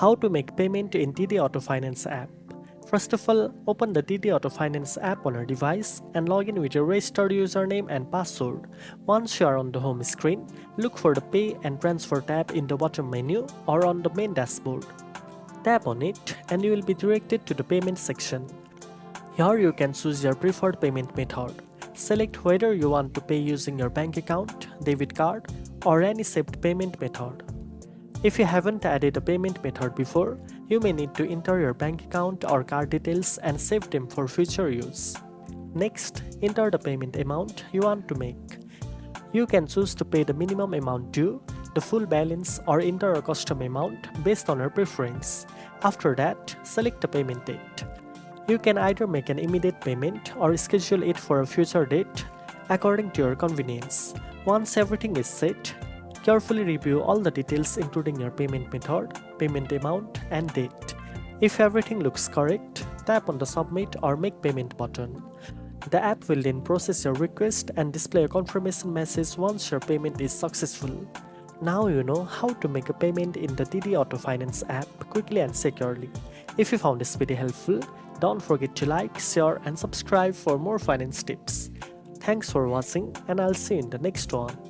How to make payment in TD Auto Finance app. First of all, open the TD Auto Finance app on your device and log in with your registered username and password. Once you are on the home screen, look for the Pay and Transfer tab in the bottom menu or on the main dashboard. Tap on it and you will be directed to the payment section. Here you can choose your preferred payment method. Select whether you want to pay using your bank account, debit card, or any saved payment method. If you haven't added a payment method before, you may need to enter your bank account or card details and save them for future use. Next, enter the payment amount you want to make. You can choose to pay the minimum amount due, the full balance, or enter a custom amount based on your preference. After that, select the payment date. You can either make an immediate payment or schedule it for a future date according to your convenience. Once everything is set, carefully review all the details including your payment method, payment amount, and date. If everything looks correct, tap on the Submit or Make Payment button. The app will then process your request and display a confirmation message once your payment is successful. Now you know how to make a payment in the TD Auto Finance app quickly and securely. If you found this video helpful, don't forget to like, share, and subscribe for more finance tips. Thanks for watching, and I'll see you in the next one.